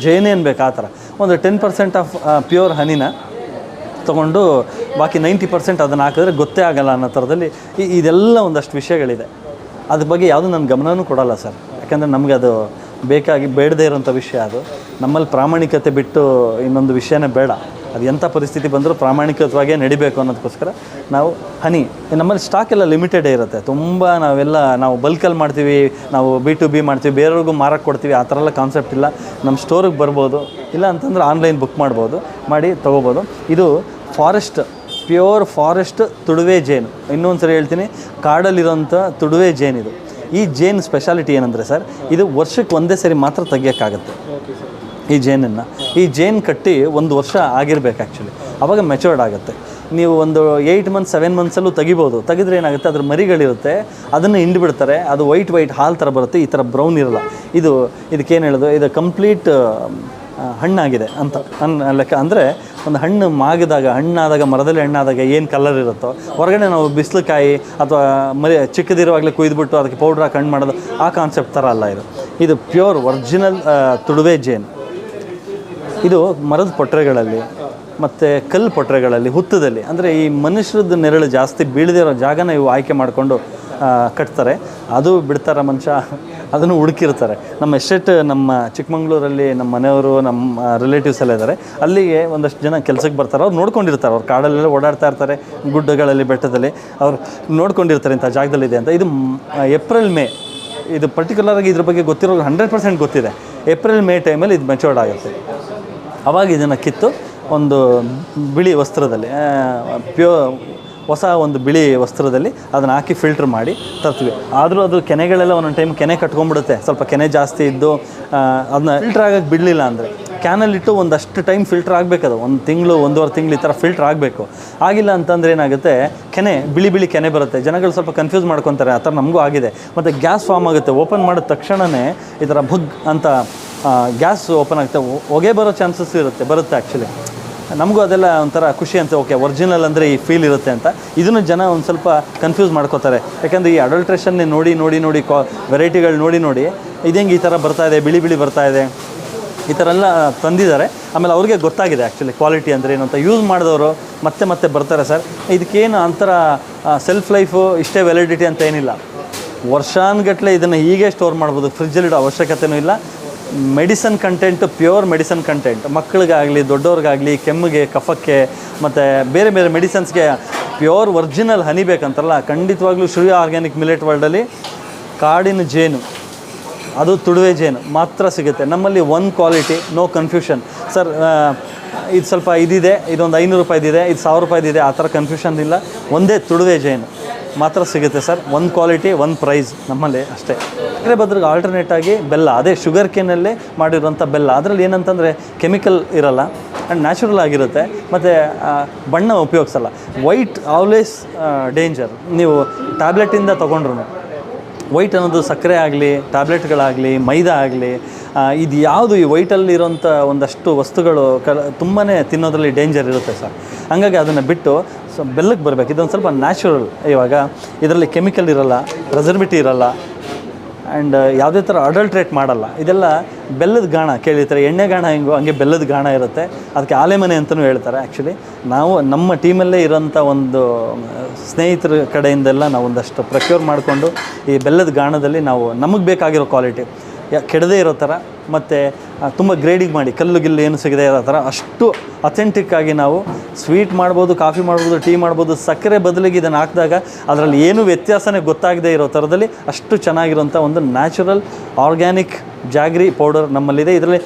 [SPEAKER 1] ಜೇನೇನು ಬೇಕು ಆ ಥರ ಒಂದು 10% ಆಫ್ ಪ್ಯೂರ್ ಹನಿನ ತೊಗೊಂಡು ಬಾಕಿ 90% ಅದನ್ನು ಹಾಕಿದ್ರೆ ಗೊತ್ತೇ ಆಗಲ್ಲ ಅನ್ನೋ ಥರದಲ್ಲಿ ಇದೆಲ್ಲ ಒಂದಷ್ಟು ವಿಷಯಗಳಿದೆ. ಅದ್ರ ಬಗ್ಗೆ ಯಾವುದೂ ನನ್ನ ಗಮನವೂ ಕೊಡೋಲ್ಲ ಸರ್. ಯಾಕಂದರೆ ನಮಗೆ ಅದು ಬೇಡದೇ ಇರೋಂಥ ವಿಷಯ. ಅದು ನಮ್ಮಲ್ಲಿ ಪ್ರಾಮಾಣಿಕತೆ ಬಿಟ್ಟು ಇನ್ನೊಂದು ವಿಷಯನೇ ಬೇಡ. ಅದು ಎಂಥ ಪರಿಸ್ಥಿತಿ ಬಂದರೂ ಪ್ರಾಮಾಣಿಕವಾಗಿಯೇ ನಡಿಬೇಕು ಅನ್ನೋದಕ್ಕೋಸ್ಕರ ನಾವು ಹನಿ, ನಮ್ಮಲ್ಲಿ ಸ್ಟಾಕ್ ಎಲ್ಲ ಲಿಮಿಟೆಡೇ ಇರುತ್ತೆ. ತುಂಬ ನಾವು ಬಲ್ಕಲ್ಲಿ ಮಾಡ್ತೀವಿ, ನಾವು B2B ಮಾಡ್ತೀವಿ, ಬೇರೆಯವ್ರಿಗೂ ಮಾರಕ್ಕೆ ಕೊಡ್ತೀವಿ, ಆ ಥರ ಎಲ್ಲ ಕಾನ್ಸೆಪ್ಟ್ ಇಲ್ಲ. ನಮ್ಮ ಸ್ಟೋರಿಗೆ ಬರ್ಬೋದು, ಇಲ್ಲ ಅಂತಂದರೆ ಆನ್ಲೈನ್ ಬುಕ್ ಮಾಡ್ಬೋದು, ಮಾಡಿ ತೊಗೋಬೋದು. ಇದು ಫಾರೆಸ್ಟ್, ಪ್ಯೂರ್ ಫಾರೆಸ್ಟ್ ತುಡುವೆ ಜೇನು. ಇನ್ನೊಂದು ಸರಿ ಹೇಳ್ತೀನಿ, ಕಾಡಲ್ಲಿರೋಂಥ ತುಡುವೆ ಜೇನಿದು. ಈ ಜೇನು ಸ್ಪೆಷಾಲಿಟಿ ಏನಂದರೆ ಸರ್, ಇದು ವರ್ಷಕ್ಕೆ ಒಂದೇ ಸರಿ ಮಾತ್ರ ತೆಗಿಯೋಕ್ಕಾಗತ್ತೆ ಈ ಜೇನನ್ನು. ಈ ಜೇನು ಕಟ್ಟಿ 1 ವರ್ಷ ಆಗಿರ್ಬೇಕು ಆ್ಯಕ್ಚುಲಿ, ಆವಾಗ ಮೆಚೂರ್ಡ್ ಆಗುತ್ತೆ. ನೀವು ಒಂದು 8 months 7 monthsಲ್ಲೂ ತೆಗಿಬೋದು. ತೆಗೆದ್ರೆ ಏನಾಗುತ್ತೆ, ಅದ್ರ ಮರಿಗಳಿರುತ್ತೆ, ಅದನ್ನು ಹಿಂಡಿಬಿಡ್ತಾರೆ. ಅದು ವೈಟ್ ಹಾಲು ಥರ ಬರುತ್ತೆ, ಈ ಥರ ಬ್ರೌನ್ ಇರೋಲ್ಲ. ಇದಕ್ಕೇನು ಹೇಳೋದು, ಇದು ಕಂಪ್ಲೀಟ್ ಹಣ್ಣಾಗಿದೆ ಅಂತ ಲೆಕ್ಕ. ಅಂದರೆ ಒಂದು ಹಣ್ಣು ಹಣ್ಣಾದಾಗ ಮರದಲ್ಲಿ ಹಣ್ಣಾದಾಗ ಏನು ಕಲರ್ ಇರುತ್ತೋ, ಹೊರಗಡೆ ನಾವು ಬಿಸಿಲುಕಾಯಿ ಅಥವಾ ಚಿಕ್ಕದಿರುವಾಗಲೇ ಕುಯ್ದುಬಿಟ್ಟು ಅದಕ್ಕೆ ಪೌಡ್ರ್ ಹಾಕಿ ಹಣ್ಣು ಮಾಡೋದು, ಆ ಕಾನ್ಸೆಪ್ಟ್ ಥರ ಅಲ್ಲ ಇದು ಪ್ಯೂರ್ ಒರಿಜಿನಲ್ ತುಡುವೆ ಜೇನು. ಇದು ಮರದ ಪೊಟ್ರೆಗಳಲ್ಲಿ ಮತ್ತು ಕಲ್ಲು ಪೊಟ್ರೆಗಳಲ್ಲಿ, ಹುತ್ತದಲ್ಲಿ, ಅಂದರೆ ಈ ಮನುಷ್ಯರದ್ದು ನೆರಳು ಜಾಸ್ತಿ ಬೀಳದೇ ಇರೋ ಜಾಗನ ಇವು ಆಯ್ಕೆ ಮಾಡಿಕೊಂಡು ಕಟ್ತಾರೆ. ಅದು ಬಿಡ್ತಾರೆ ಮನುಷ್ಯ, ಅದನ್ನು ಹುಡುಕಿರ್ತಾರೆ. ನಮ್ಮ ಎಸ್ಟೇಟ್, ನಮ್ಮ ಚಿಕ್ಕಮಂಗ್ಳೂರಲ್ಲಿ ನಮ್ಮ ಮನೆಯವರು, ನಮ್ಮ ರಿಲೇಟಿವ್ಸ್ ಎಲ್ಲ ಇದ್ದಾರೆ. ಅಲ್ಲಿಗೆ ಒಂದಷ್ಟು ಜನ ಕೆಲಸಕ್ಕೆ ಬರ್ತಾರೆ. ಅವ್ರು ನೋಡ್ಕೊಂಡಿರ್ತಾರೆ, ಅವ್ರು ಕಾಡಲ್ಲೆಲ್ಲ ಓಡಾಡ್ತಾ ಇರ್ತಾರೆ, ಗುಡ್ಡಗಳಲ್ಲಿ, ಬೆಟ್ಟದಲ್ಲಿ ಅವ್ರು ನೋಡ್ಕೊಂಡಿರ್ತಾರೆ ಇಂಥ ಜಾಗದಲ್ಲಿದೆ ಅಂತ. ಇದು ಏಪ್ರಿಲ್ ಮೇ, ಇದು ಪರ್ಟಿಕ್ಯುಲರಾಗಿ ಇದ್ರ ಬಗ್ಗೆ ಗೊತ್ತಿರೋ 100% ಗೊತ್ತಿದೆ. ಏಪ್ರಿಲ್ ಮೇ ಟೈಮಲ್ಲಿ ಇದು ಮೆಚೂರ್ಡ್ ಆಗುತ್ತೆ. ಆವಾಗ ಇದನ್ನು ಕಿತ್ತು ಒಂದು ಬಿಳಿ ವಸ್ತ್ರದಲ್ಲಿ, ಹೊಸ ಒಂದು ಬಿಳಿ ವಸ್ತ್ರದಲ್ಲಿ ಅದನ್ನು ಹಾಕಿ ಫಿಲ್ಟ್ರ್ ಮಾಡಿ ತರ್ತೀವಿ. ಆದರೂ ಅದು ಕೆನೆಗಳೆಲ್ಲ ಒಂದೊಂದು ಟೈಮ್ ಕೆನೆ ಕಟ್ಕೊಂಡ್ಬಿಡುತ್ತೆ. ಸ್ವಲ್ಪ ಕೆನೆ ಜಾಸ್ತಿ ಇದ್ದು ಅದನ್ನ ಫಿಲ್ಟ್ರ್ ಆಗೋಕ್ಕೆ ಬಿಡಲಿಲ್ಲ ಅಂದರೆ ಕ್ಯಾನಲ್ಲಿಟ್ಟು ಒಂದಷ್ಟು ಟೈಮ್ ಫಿಲ್ಟ್ರ್ ಆಗಬೇಕದು. 1 ತಿಂಗಳು 1.5 ತಿಂಗಳು ಈ ಥರ ಫಿಲ್ಟ್ರ್ ಆಗಬೇಕು. ಆಗಿಲ್ಲ ಅಂತಂದರೆ ಏನಾಗುತ್ತೆ, ಬಿಳಿ ಕೆನೆ ಬರುತ್ತೆ. ಜನಗಳು ಸ್ವಲ್ಪ ಕನ್ಫ್ಯೂಸ್ ಮಾಡ್ಕೊತಾರೆ. ಆ ಥರ ನಮಗೂ ಆಗಿದೆ. ಮತ್ತು ಗ್ಯಾಸ್ ಫಾರ್ಮ್ ಆಗುತ್ತೆ. ಓಪನ್ ಮಾಡಿದ ತಕ್ಷಣವೇ ಈ ಥರ ಭಗ್ ಅಂತ ಗ್ಯಾಸ್ ಓಪನ್ ಆಗುತ್ತೆ, ಹೊಗೆ ಬರೋ ಚಾನ್ಸಸ್ ಬರುತ್ತೆ ಆ್ಯಕ್ಚುಲಿ. ನಮಗೂ ಅದೆಲ್ಲ ಒಂಥರ ಖುಷಿ ಅಂತ. ಓಕೆ, ಒರಿಜಿನಲ್ ಅಂದರೆ ಈ ಫೀಲ್ ಇರುತ್ತೆ ಅಂತ. ಇದನ್ನು ಜನ ಒಂದು ಸ್ವಲ್ಪ ಕನ್ಫ್ಯೂಸ್ ಮಾಡ್ಕೋತಾರೆ. ಯಾಕಂದರೆ ಈ ಅಡಲ್ಟ್ರೇಷನ್ನೇ ನೋಡಿ ವೆರೈಟಿಗಳು ನೋಡಿ ಇದೇಂಗೆ ಈ ಥರ ಬರ್ತಾಯಿದೆ, ಬಿಳಿ ಬರ್ತಾಯಿದೆ, ಈ ಥರ ಎಲ್ಲ ತಂದಿದ್ದಾರೆ. ಆಮೇಲೆ ಅವ್ರಿಗೆ ಗೊತ್ತಾಗಿದೆ ಆ್ಯಕ್ಚುಲಿ ಕ್ವಾಲಿಟಿ ಅಂದರೆ ಏನು ಅಂತ. ಯೂಸ್ ಮಾಡಿದವರು ಮತ್ತೆ ಬರ್ತಾರೆ ಸರ್. ಇದಕ್ಕೇನು ಅಂತರ ಸೆಲ್ಫ್ ಲೈಫು ಇಷ್ಟೇ ವ್ಯಾಲಿಡಿಟಿ ಅಂತ ಏನಿಲ್ಲ. ವರ್ಷಾನುಗಟ್ಟಲೆ ಇದನ್ನು ಹೀಗೆ ಸ್ಟೋರ್ ಮಾಡ್ಬೋದು, ಫ್ರಿಜ್ಜಲ್ಲಿಡೋ ಅವಶ್ಯಕತೆಯೂ ಇಲ್ಲ. Medicine content, pure medicine content, ಮಕ್ಕಳಿಗಾಗಲಿ ದೊಡ್ಡವ್ರಿಗಾಗಲಿ, ಕೆಮ್ಮಿಗೆ, ಕಫಕ್ಕೆ ಮತ್ತು ಬೇರೆ ಮೆಡಿಸನ್ಸ್ಗೆ ಪ್ಯೂರ್ ಒರಿಜಿನಲ್ ಹನಿ ಬೇಕಂತಾರಲ್ಲ, ಖಂಡಿತವಾಗ್ಲೂ ಶ್ರೀ ಆರ್ಗ್ಯಾನಿಕ್ ಮಿಲೆಟ್ ವರ್ಲ್ಡಲ್ಲಿ ಕಾಡಿನ ಜೇನು ಅದು ತುಡುವೆ ಜೇನು ಮಾತ್ರ ಸಿಗುತ್ತೆ ನಮ್ಮಲ್ಲಿ. One quality, no confusion sir. ಇದು ಸ್ವಲ್ಪ ಇದಿದೆ, ಇದೊಂದು 500 ರೂಪಾಯಿದಿದೆ, ಇದು 1000 ರೂಪಾಯಿದಿದೆ, ಆ ಥರ ಕನ್ಫ್ಯೂಷನ್ ಇಲ್ಲ. ಒಂದೇ ತುಡುವೆ ಜೇನು ಮಾತ್ರ ಸಿಗುತ್ತೆ ಸರ್. ಒಂದು ಕ್ವಾಲಿಟಿ, ಒಂದು ಪ್ರೈಸ್ ನಮ್ಮಲ್ಲಿ ಅಷ್ಟೇ. ಸಕ್ಕರೆ ಬದಲಿಗೆ ಆಲ್ಟರ್ನೇಟ್ ಆಗಿ ಬೆಲ್ಲ, ಅದೇ ಶುಗರ್ ಕೇನಲ್ಲೇ ಮಾಡಿರೋಂಥ ಬೆಲ್ಲ. ಅದರಲ್ಲಿ ಏನಂತಂದರೆ ಕೆಮಿಕಲ್ ಇರಲ್ಲ ಆ್ಯಂಡ್ ನ್ಯಾಚುರಲ್ ಆಗಿರುತ್ತೆ, ಮತ್ತು ಬಣ್ಣ ಉಪಯೋಗಿಸಲ್ಲ. White always danger. ನೀವು ಟ್ಯಾಬ್ಲೆಟಿಂದ ತೊಗೊಂಡ್ರು ವೈಟ್ ಅನ್ನೋದು ಸಕ್ಕರೆ ಆಗಲಿ, ಟ್ಯಾಬ್ಲೆಟ್ಗಳಾಗಲಿ, ಮೈದಾ ಆಗಲಿ, ಇದು ಯಾವುದು ಈ ವೈಟಲ್ಲಿರೋಂಥ ಒಂದಷ್ಟು ವಸ್ತುಗಳು ತುಂಬಾ ತಿನ್ನೋದ್ರಲ್ಲಿ ಡೇಂಜರ್ ಇರುತ್ತೆ ಸರ್. ಹಾಗಾಗಿ ಅದನ್ನು ಬಿಟ್ಟು ಬೆಲ್ಲಕ್ಕೆ ಬರಬೇಕು. ಇದೊಂದು ಸ್ವಲ್ಪ ನ್ಯಾಚುರಲ್. ಇವಾಗ ಇದರಲ್ಲಿ ಕೆಮಿಕಲ್ ಇರಲ್ಲ, ಪ್ರಿಸರ್ವೇಟಿವ್ ಇರಲ್ಲ, ಆ್ಯಂಡ್ ಯಾವುದೇ ಥರ ಅಡಲ್ಟ್ರೇಟ್ ಮಾಡಲ್ಲ. ಇದೆಲ್ಲ ಬೆಲ್ಲದ ಗಾಣ ಕೇಳಿರ್ತಾರೆ, ಎಣ್ಣೆ ಗಾಣ ಹೆಂಗೋ ಹಂಗೆ ಬೆಲ್ಲದ ಗಾಣ ಇರುತ್ತೆ. ಅದಕ್ಕೆ ಆಲೆಮನೆ ಅಂತಲೂ ಹೇಳ್ತಾರೆ. ಆ್ಯಕ್ಚುಲಿ ನಾವು ನಮ್ಮ ಟೀಮಲ್ಲೇ ಇರೋಂಥ ಒಂದು ಸ್ನೇಹಿತರ ಕಡೆಯಿಂದೆಲ್ಲ ನಾವು ಒಂದಷ್ಟು ಪ್ರಕ್ಯೂರ್ ಮಾಡಿಕೊಂಡು ಈ ಬೆಲ್ಲದ ಗಾಣದಲ್ಲಿ ನಾವು ನಮಗೆ ಬೇಕಾಗಿರೋ ಕ್ವಾಲಿಟಿ ಕೆಡದೇ ಇರೋ ಥರ, ಮತ್ತು ತುಂಬ ಗ್ರೇಡಿಂಗ್ ಮಾಡಿ ಕಲ್ಲು ಗಿಲ್ಲು ಏನು ಸಿಗದೆ ಇರೋ ಥರ ಅಷ್ಟು ಅಥೆಂಟಿಕ್ಕಾಗಿ ನಾವು ಸ್ವೀಟ್ ಮಾಡ್ಬೋದು, ಕಾಫಿ ಮಾಡ್ಬೋದು, ಟೀ ಮಾಡ್ಬೋದು. ಸಕ್ಕರೆ ಬದಲಿಗೆ ಇದನ್ನು ಹಾಕಿದಾಗ ಅದರಲ್ಲಿ ಏನೂ ವ್ಯತ್ಯಾಸನೇ ಗೊತ್ತಾಗದೇ ಇರೋ ಥರದಲ್ಲಿ ಅಷ್ಟು ಚೆನ್ನಾಗಿರೋಂಥ ಒಂದು ನ್ಯಾಚುರಲ್ ಆರ್ಗ್ಯಾನಿಕ್ ಜಾಗ್ರಿ ಪೌಡರ್ ನಮ್ಮಲ್ಲಿದೆ. ಇದರಲ್ಲಿ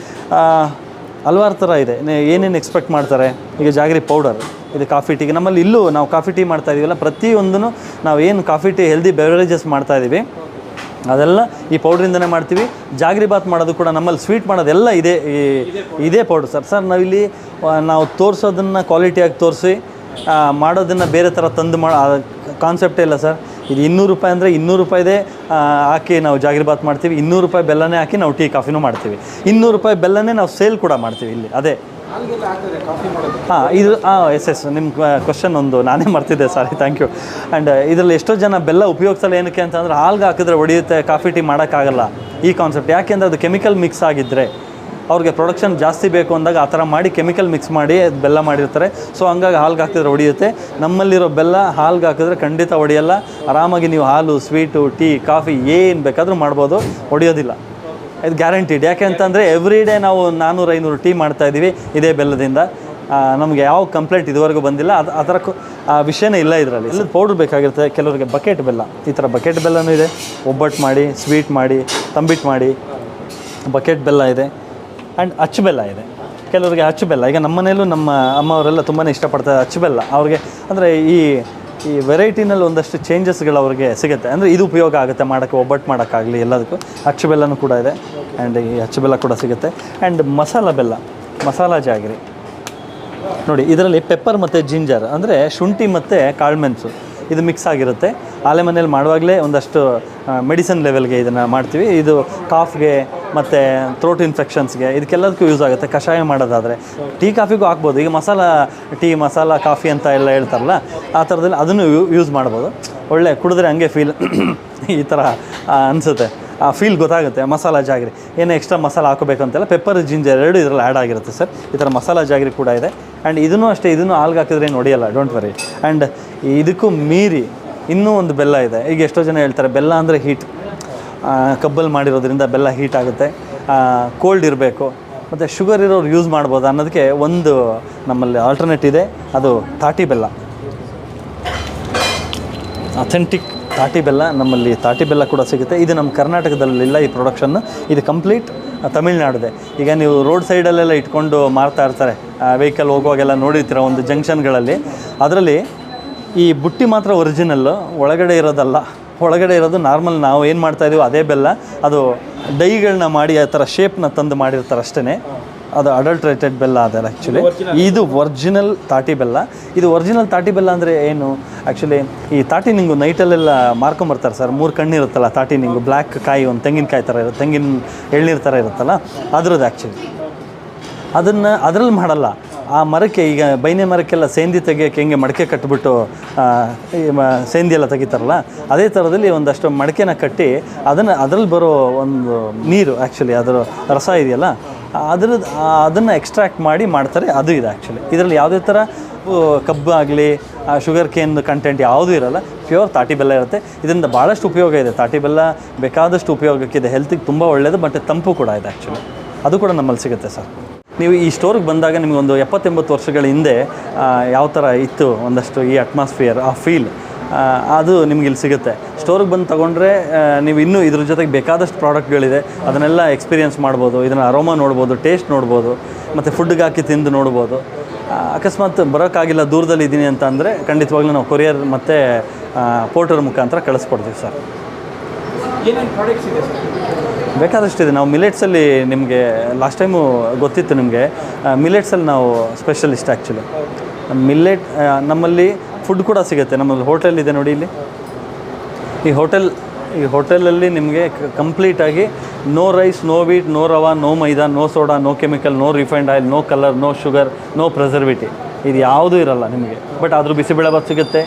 [SPEAKER 1] ಹಲವಾರು ಥರ ಇದೆ. ಏನೇನು ಎಕ್ಸ್ಪೆಕ್ಟ್ ಮಾಡ್ತಾರೆ ಈಗ ಜಾಗ್ರಿ ಪೌಡರ್, ಇದು ಕಾಫಿ ಟೀಗೆ ನಮ್ಮಲ್ಲಿ ಇಲ್ಲೂ ನಾವು ಕಾಫಿ ಟೀ ಮಾಡ್ತಾಯಿದ್ದೀವಲ್ಲ, ಪ್ರತಿಯೊಂದೂ ನಾವು ಏನು ಕಾಫಿ ಟೀ ಹೆಲ್ದಿ ಬೆವರೇಜಸ್ ಮಾಡ್ತಾಯಿದ್ದೀವಿ ಅದೆಲ್ಲ ಈ ಪೌಡ್ರಿಂದನೇ ಮಾಡ್ತೀವಿ. ಜಾಗ್ರಿ ಬಾತ್ ಮಾಡೋದು ಕೂಡ ನಮ್ಮಲ್ಲಿ, ಸ್ವೀಟ್ ಮಾಡೋದೆಲ್ಲ ಇದೇ ಪೌಡ್ರ್ ಸರ್. ನಾವಿಲ್ಲಿ ನಾವು ತೋರಿಸೋದನ್ನು ಕ್ವಾಲಿಟಿಯಾಗಿ ತೋರಿಸಿ ಮಾಡೋದನ್ನು ಬೇರೆ ಥರ ತಂದು ಕಾನ್ಸೆಪ್ಟೇ ಇಲ್ಲ ಸರ್. ಇದು 200 ರೂಪಾಯಿ ಅಂದರೆ 200 ರೂಪಾಯಿದೇ ಹಾಕಿ ನಾವು ಜಾಗ್ರಿ ಬಾತ್ ಮಾಡ್ತೀವಿ. 200 ರೂಪಾಯಿ ಬೆಲ್ಲನೇ ಹಾಕಿ ನಾವು ಟೀ ಕಾಫಿನೂ ಮಾಡ್ತೀವಿ. 200 ರೂಪಾಯಿ ಬೆಲ್ಲನೇ ನಾವು ಸೇಲ್ ಕೂಡ ಮಾಡ್ತೀವಿ ಇಲ್ಲಿ. ಅದೇ ಇದು ಎಸ್ ನಿಮ್ಮ ಕ್ವಶನ್ ಒಂದು ನಾನೇ ಮರ್ತಿದ್ದೆ, ಸಾರಿ, ಥ್ಯಾಂಕ್ ಯು. ಆ್ಯಂಡ್ ಇದರಲ್ಲಿ ಎಷ್ಟೋ ಜನ ಬೆಲ್ಲ ಉಪಯೋಗಿಸಲ್ಲ. ಏನಕ್ಕೆ ಅಂತಂದರೆ ಹಾಲ್ಗೆ ಹಾಕಿದ್ರೆ ಹೊಡೆಯುತ್ತೆ, ಕಾಫಿ ಟೀ ಮಾಡೋಕ್ಕಾಗಲ್ಲ ಈ ಕಾನ್ಸೆಪ್ಟ್. ಯಾಕೆಂದರೆ ಅದು ಕೆಮಿಕಲ್ ಮಿಕ್ಸ್ ಆಗಿದ್ದರೆ ಅವ್ರಿಗೆ ಪ್ರೊಡಕ್ಷನ್ ಜಾಸ್ತಿ ಬೇಕು ಅಂದಾಗ ಆ ಥರ ಮಾಡಿ ಕೆಮಿಕಲ್ ಮಿಕ್ಸ್ ಮಾಡಿ ಅದು ಬೆಲ್ಲ ಮಾಡಿರ್ತಾರೆ. ಸೊ ಹಂಗಾಗಿ ಹಾಲ್ಗೆ ಹಾಕಿದ್ರೆ ಹೊಡೆಯುತ್ತೆ. ನಮ್ಮಲ್ಲಿರೋ ಬೆಲ್ಲ ಹಾಲ್ಗೆ ಹಾಕಿದ್ರೆ ಖಂಡಿತ ಹೊಡೆಯಲ್ಲ. ಆರಾಮಾಗಿ ನೀವು ಹಾಲು, ಸ್ವೀಟು, ಟೀ, ಕಾಫಿ ಏನು ಬೇಕಾದರೂ ಮಾಡ್ಬೋದು, ಹೊಡೆಯೋದಿಲ್ಲ. ಇದು ಗ್ಯಾರಂಟಿಡ್. ಯಾಕೆ ಅಂತಂದರೆ ಎವ್ರಿ ಡೇ ನಾವು 400-500 ಟೀ ಮಾಡ್ತಾಯಿದ್ದೀವಿ ಇದೇ ಬೆಲ್ಲದಿಂದ. ನಮಗೆ ಯಾವ ಕಂಪ್ಲೇಂಟ್ ಇದುವರೆಗೂ ಬಂದಿಲ್ಲ. ಆ ಥರ ವಿಷಯನೇ ಇಲ್ಲ ಇದರಲ್ಲಿ. ಇಲ್ಲದ ಪೌಡ್ರ್ ಬೇಕಾಗಿರುತ್ತೆ. ಕೆಲವರಿಗೆ ಬಕೆಟ್ ಬೆಲ್ಲ, ಈ ಥರ ಬಕೆಟ್ ಬೆಲ್ಲನೂ ಇದೆ. ಒಬ್ಬಟ್ಟು ಮಾಡಿ, ಸ್ವೀಟ್ ಮಾಡಿ, ತಂಬಿಟ್ಟು ಮಾಡಿ ಬಕೆಟ್ ಬೆಲ್ಲ ಇದೆ. ಆ್ಯಂಡ್ ಅಚ್ಚು ಬೆಲ್ಲ ಇದೆ. ಕೆಲವರಿಗೆ ಅಚ್ಚು ಬೆಲ್ಲ, ಈಗ ನಮ್ಮ ಮನೇಲೂ ನಮ್ಮ ಅಮ್ಮವರೆಲ್ಲ ತುಂಬಾ ಇಷ್ಟಪಡ್ತಾರೆ ಅಚ್ಚು ಬೆಲ್ಲ. ಅವ್ರಿಗೆ ಅಂದರೆ ಈ ವೆರೈಟಿನಲ್ಲಿ ಒಂದಷ್ಟು ಚೇಂಜಸ್ಗಳು ಅವ್ರಿಗೆ ಸಿಗುತ್ತೆ. ಅಂದರೆ ಇದು ಉಪಯೋಗ ಆಗುತ್ತೆ ಮಾಡೋಕ್ಕೆ, ಒಬ್ಬಟ್ಟು ಮಾಡೋಕ್ಕಾಗಲಿ ಎಲ್ಲದಕ್ಕೂ. ಅಚ್ಚು ಬೆಲ್ಲನೂ ಕೂಡ ಇದೆ. ಆ್ಯಂಡ್ ಈ ಅಚ್ಚು ಬೆಲ್ಲ ಕೂಡ ಸಿಗುತ್ತೆ. ಆ್ಯಂಡ್ ಮಸಾಲ ಬೆಲ್ಲ, ಮಸಾಲ ಜಾಗ್ರಿ ನೋಡಿ. ಇದರಲ್ಲಿ ಪೆಪ್ಪರ್ ಮತ್ತು ಜಿಂಜರ್ ಅಂದರೆ ಶುಂಠಿ ಮತ್ತು ಕಾಳುಮೆಣಸು ಇದು ಮಿಕ್ಸ್ ಆಗಿರುತ್ತೆ. ಆಲೆ ಮನೇಲಿ ಮಾಡುವಾಗಲೇ ಒಂದಷ್ಟು ಮೆಡಿಸನ್ ಲೆವೆಲ್ಗೆ ಇದನ್ನು ಮಾಡ್ತೀವಿ. ಇದು ಕಾಫ್ಗೆ ಮತ್ತು ಥ್ರೋಟ್ ಇನ್ಫೆಕ್ಷನ್ಸ್ಗೆ ಇದಕ್ಕೆಲ್ಲದಕ್ಕೂ ಯೂಸ್ ಆಗುತ್ತೆ. ಕಷಾಯ ಮಾಡೋದಾದರೆ ಟೀ ಕಾಫಿಗೂ ಹಾಕ್ಬೋದು. ಈಗ ಮಸಾಲ ಟೀ, ಮಸಾಲ ಕಾಫಿ ಅಂತ ಎಲ್ಲ ಹೇಳ್ತಾರಲ್ಲ, ಆ ಥರದಲ್ಲಿ ಅದನ್ನು ಯೂಸ್ ಮಾಡ್ಬೋದು. ಒಳ್ಳೆ ಕುಡಿದ್ರೆ ಹಂಗೆ ಫೀಲ್ ಈ ಥರ ಅನಿಸುತ್ತೆ. ಆ ಫೀಲ್ ಗೊತ್ತಾಗುತ್ತೆ. ಮಸಾಲ ಜಾಗ್ರಿ ಏನು ಎಕ್ಸ್ಟ್ರಾ ಮಸಾಲ ಹಾಕೋಬೇಕು ಅಂತೆಲ್ಲ ಪೆಪ್ಪರ್, ಜಿಂಜರ್ ಎರಡು ಇದರಲ್ಲಿ ಆ್ಯಡ್ ಆಗಿರುತ್ತೆ ಸರ್. ಈ ಥರ ಮಸಾಲ ಜಾಗ್ರಿ ಕೂಡ ಇದೆ. ಆ್ಯಂಡ್ ಇದನ್ನು ಅಷ್ಟೇ, ಇದನ್ನು ಹಾಲ್ಗೆ ಹಾಕಿದ್ರೆ ಏನು ಹೊಡೆಯಲ್ಲ, ಡೋಂಟ್ ವರಿ. ಆ್ಯಂಡ್ ಇದಕ್ಕೂ ಮೀರಿ ಇನ್ನೂ ಒಂದು ಬೆಲ್ಲ ಇದೆ. ಈಗ ಎಷ್ಟೋ ಜನ ಹೇಳ್ತಾರೆ ಬೆಲ್ಲ ಅಂದರೆ ಹೀಟ್, ಕಬ್ಬಲ್ಲಿ ಮಾಡಿರೋದ್ರಿಂದ ಬೆಲ್ಲ ಹೀಟ್ ಆಗುತ್ತೆ, ಕೋಲ್ಡ್ ಇರಬೇಕು, ಮತ್ತು ಶುಗರ್ ಇರೋರು ಯೂಸ್ ಮಾಡ್ಬೋದು ಅನ್ನೋದಕ್ಕೆ ಒಂದು ನಮ್ಮಲ್ಲಿ ಆಲ್ಟರ್ನೇಟ್ ಇದೆ. ಅದು ತಾಟಿ ಬೆಲ್ಲ, ಅಥೆಂಟಿಕ್ ತಾಟಿ ಬೆಲ್ಲ. ನಮ್ಮಲ್ಲಿ ತಾಟಿ ಬೆಲ್ಲ ಕೂಡ ಸಿಗುತ್ತೆ. ಇದು ನಮ್ಮ ಕರ್ನಾಟಕದಲ್ಲಿಲ್ಲ ಈ ಪ್ರೊಡಕ್ಷನ್ನು. ಇದು ಕಂಪ್ಲೀಟ್ ತಮಿಳ್ನಾಡಿದೆ. ಈಗ ನೀವು ರೋಡ್ ಸೈಡಲ್ಲೆಲ್ಲ ಇಟ್ಕೊಂಡು ಮಾರ್ತಾ ಇರ್ತಾರೆ, ವೆಹಿಕಲ್ ಹೋಗುವಾಗೆಲ್ಲ ನೋಡಿರ್ತೀರ ಒಂದು ಜಂಕ್ಷನ್ಗಳಲ್ಲಿ. ಅದರಲ್ಲಿ ಈ ಬುಟ್ಟಿ ಮಾತ್ರ ಒರಿಜಿನಲ್ಲು, ಒಳಗಡೆ ಇರೋದಲ್ಲ. ಒಳಗಡೆ ಇರೋದು ನಾರ್ಮಲ್ ನಾವು ಏನು ಮಾಡ್ತಾಯಿದ್ದೀವೋ ಅದೇ ಬೆಲ್ಲ. ಅದು ಡೈಗಳನ್ನ ಮಾಡಿ ಆ ಥರ ಶೇಪ್ನ ತಂದು ಮಾಡಿರ್ತಾರೆ ಅಷ್ಟೇ. ಅದು ಅಡಲ್ಟ್ರೇಟೆಡ್ ಬೆಲ್ಲ ಅದಲ್ಲ ಆ್ಯಕ್ಚುಲಿ. ಇದು ಒರಿಜಿನಲ್ ತಾಟಿ ಬೆಲ್ಲ. ಇದು ಒರಿಜಿನಲ್ ತಾಟಿ ಬೆಲ್ಲ ಅಂದರೆ ಏನು ಆ್ಯಕ್ಚುಲಿ, ಈ ತಾಟಿ ನಿಂಗು ನೈಟಲ್ಲೆಲ್ಲ ಮಾರ್ಕೊಂಬರ್ತಾರೆ ಸರ್. 3 ಕಣ್ಣು ಇರುತ್ತಲ್ಲ ತಾಟಿ ನಿಂಗು, ಬ್ಲ್ಯಾಕ್ ಕಾಯಿ, ಒಂದು ತೆಂಗಿನಕಾಯಿ ಥರ ಇರುತ್ತೆ, ತೆಂಗಿನ ಎಳ್ನೀರು ಥರ ಇರುತ್ತಲ್ಲ, ಅದ್ರದ್ದು ಆ್ಯಕ್ಚುಲಿ. ಅದರಲ್ಲಿ ಮಾಡಲ್ಲ. ಆ ಮರಕ್ಕೆ, ಈಗ ಬೈನೆ ಮರಕ್ಕೆಲ್ಲ ಸೇಂದಿ ತೆಗಿಯೋಕ್ಕೆ ಹೆಂಗೆ ಮಡಕೆ ಕಟ್ಟಿಬಿಟ್ಟು ಸೇಂದಿ ಎಲ್ಲ ತೆಗಿತಾರಲ್ಲ, ಅದೇ ಥರದಲ್ಲಿ ಒಂದಷ್ಟು ಮಡಕೆನ ಕಟ್ಟಿ ಅದರಲ್ಲಿ ಬರೋ ಒಂದು ನೀರು ಆ್ಯಕ್ಚುಲಿ, ಅದರ ರಸ ಇದೆಯಲ್ಲ, ಅದನ್ನು ಎಕ್ಸ್ಟ್ರಾಕ್ಟ್ ಮಾಡಿ ಮಾಡ್ತಾರೆ. ಅದು ಇದೆ ಆ್ಯಕ್ಚುಲಿ. ಇದರಲ್ಲಿ ಯಾವುದೇ ಥರ ಕಬ್ಬು ಆಗಲಿ, ಶುಗರ್ ಕೇನ್ ಕಂಟೆಂಟ್ ಯಾವುದೂ ಇರೋಲ್ಲ. ಪ್ಯೂರ್ ತಾಟಿ ಬೆಲ್ಲ ಇರುತ್ತೆ. ಇದರಿಂದ ಭಾಳಷ್ಟು ಉಪಯೋಗ ಇದೆ. ತಾಟಿ ಬೆಲ್ಲ ಬೇಕಾದಷ್ಟು ಉಪಯೋಗಕ್ಕಿದೆ. ಹೆಲ್ತಿಗೆ ತುಂಬ ಒಳ್ಳೆಯದು, ಮತ್ತು ತಂಪು ಕೂಡ ಇದೆ ಆ್ಯಕ್ಚುಲಿ. ಅದು ಕೂಡ ನಮ್ಮಲ್ಲಿ ಸಿಗುತ್ತೆ ಸರ್. ನೀವು ಈ ಸ್ಟೋರಿಗೆ ಬಂದಾಗ ನಿಮಗೊಂದು 70-80 ವರ್ಷಗಳ ಹಿಂದೆ ಯಾವ ಥರ ಇತ್ತು ಒಂದಷ್ಟು ಈ ಅಟ್ಮಾಸ್ಫಿಯರ್, ಆ ಫೀಲ್ ಅದು ನಿಮ್ಗೆ ಇಲ್ಲಿ ಸಿಗುತ್ತೆ. ಸ್ಟೋರಿಗೆ ಬಂದು ತೊಗೊಂಡ್ರೆ ನೀವು ಇನ್ನೂ ಇದ್ರ ಜೊತೆಗೆ ಬೇಕಾದಷ್ಟು ಪ್ರಾಡಕ್ಟ್ಗಳಿದೆ, ಅದನ್ನೆಲ್ಲ ಎಕ್ಸ್ಪೀರಿಯೆನ್ಸ್ ಮಾಡ್ಬೋದು, ಇದನ್ನು ಅರೋಮಾ ನೋಡ್ಬೋದು, ಟೇಸ್ಟ್ ನೋಡ್ಬೋದು, ಮತ್ತು ಫುಡ್ಗೆ ಹಾಕಿ ತಿಂದು ನೋಡ್ಬೋದು. ಅಕಸ್ಮಾತ್ ಬರೋಕ್ಕಾಗಿಲ್ಲ, ದೂರದಲ್ಲಿ ಇದ್ದೀನಿ ಅಂತ ಅಂದರೆ ಖಂಡಿತವಾಗ್ಲೂ ನಾವು ಕೊರಿಯರ್ ಮತ್ತು ಪೋರ್ಟರ್ ಮುಖಾಂತರ ಕಳಿಸ್ಕೊಡ್ತೀವಿ ಸರ್.
[SPEAKER 2] ಏನೇನು ಪ್ರಾಡಕ್ಟ್ಸ್ ಇದೆ ಸರ್?
[SPEAKER 1] ಬೇಕಾದಷ್ಟಿದೆ. ನಾವು ಮಿಲೆಟ್ಸಲ್ಲಿ ನಿಮಗೆ ಲಾಸ್ಟ್ ಟೈಮು ಗೊತ್ತಿತ್ತು ನಿಮಗೆ, ಮಿಲೆಟ್ಸಲ್ಲಿ ನಾವು ಸ್ಪೆಷಲಿಸ್ಟ್ ಆ್ಯಕ್ಚುಲಿ. ಮಿಲ್ಲೆಟ್ ನಮ್ಮಲ್ಲಿ ಫುಡ್ ಕೂಡ ಸಿಗುತ್ತೆ. ನಮ್ಮಲ್ಲಿ ಹೋಟೆಲ್ ಇದೆ ನೋಡಿ ಇಲ್ಲಿ. ಈ ಹೋಟೆಲಲ್ಲಿ ನಿಮಗೆ ಕಂಪ್ಲೀಟಾಗಿ no rice, no wheat, no rava, no maida, no soda, no chemical, no refined oil, no colour, no sugar, no preservative, ಇದು ಯಾವುದೂ ಇರಲ್ಲ ನಿಮಗೆ. ಬಟ್ ಆದರೂ ಬಿಸಿಬೇಳೆಭಾತ್ ಸಿಗುತ್ತೆ,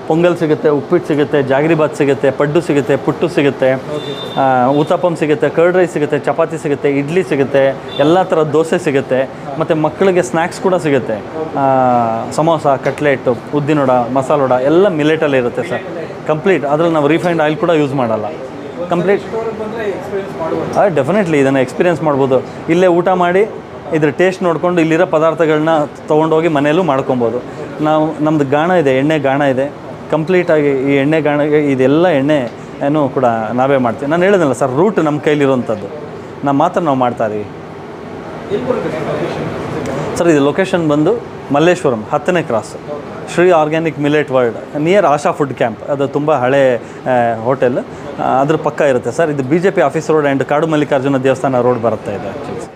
[SPEAKER 1] ಪೊಂಗಲ್ ಸಿಗುತ್ತೆ, ಉಪ್ಪಿಟ್ಟು ಸಿಗುತ್ತೆ, ಜಾಗರಿ ಭಾತ್ ಸಿಗುತ್ತೆ, ಪಡ್ಡು ಸಿಗುತ್ತೆ, ಪುಟ್ಟು ಸಿಗುತ್ತೆ, ಉತ್ತಪ್ಪಂ ಸಿಗುತ್ತೆ, ಕರ್ಡ್ ರೈಸ್ ಸಿಗುತ್ತೆ, ಚಪಾತಿ ಸಿಗುತ್ತೆ, ಇಡ್ಲಿ ಸಿಗುತ್ತೆ, ಎಲ್ಲ ಥರದ ದೋಸೆ ಸಿಗುತ್ತೆ, ಮತ್ತು ಮಕ್ಕಳಿಗೆ ಸ್ನ್ಯಾಕ್ಸ್ ಕೂಡ ಸಿಗುತ್ತೆ. ಸಮೋಸ, ಕಟ್ಲೆಟು, ಉದ್ದಿನೋಡ, ಮಸಾಲೋಡ ಎಲ್ಲ ಮಿಲೆಟಲ್ಲಿ ಇರುತ್ತೆ ಸರ್. ಕಂಪ್ಲೀಟ್ ಅದ್ರಲ್ಲಿ ನಾವು ರಿಫೈನ್ಡ್ ಆಯಿಲ್ ಕೂಡ ಯೂಸ್ ಮಾಡಲ್ಲ. ಕಂಪ್ಲೀಟ್ ಡೆಫಿನೆಟ್ಲಿ ಇದನ್ನು ಎಕ್ಸ್ಪೀರಿಯೆನ್ಸ್ ಮಾಡ್ಬೋದು. ಇಲ್ಲೇ ಊಟ ಮಾಡಿ ಇದ್ರ ಟೇಸ್ಟ್ ನೋಡಿಕೊಂಡು ಇಲ್ಲಿರೋ ಪದಾರ್ಥಗಳನ್ನ ತೊಗೊಂಡೋಗಿ ಮನೆಯಲ್ಲೂ ಮಾಡ್ಕೊಬೋದು. ನಮ್ಮದು ಗಾಣ ಇದೆ, ಎಣ್ಣೆ ಗಾಣ ಇದೆ. ಕಂಪ್ಲೀಟಾಗಿ ಈ ಎಣ್ಣೆ ಗಾಣಗೆ ಇದೆಲ್ಲ ಎಣ್ಣೆ ಏನು ಕೂಡ ನಾವೇ ಮಾಡ್ತೀವಿ. ನಾನು ಹೇಳಿದ್ನಲ್ಲ ಸರ್, ರೂಟ್ ನಮ್ಮ ಕೈಲಿರುವಂಥದ್ದು, ನಾವು ಮಾಡ್ತಾ ಇದೀವಿ ಸರ್. ಇದು ಲೊಕೇಶನ್ ಬಂದು ಮಲ್ಲೇಶ್ವರಂ 10ನೇ cross, Shri organic millet world, near Asha food camp. ಅದು ತುಂಬ ಹಳೆ ಹೋಟೆಲ್, ಅದ್ರ ಪಕ್ಕ ಇರುತ್ತೆ ಸರ್. ಇದು BJP ಆಫೀಸ್ ರೋಡ್ ಆ್ಯಂಡ್ ಕಾಡು ಮಲ್ಲಿಕಾರ್ಜುನ ದೇವಸ್ಥಾನ ರೋಡ್ ಬರುತ್ತೆ ಇದು ಆ್ಯಕ್ಚುಲಿ.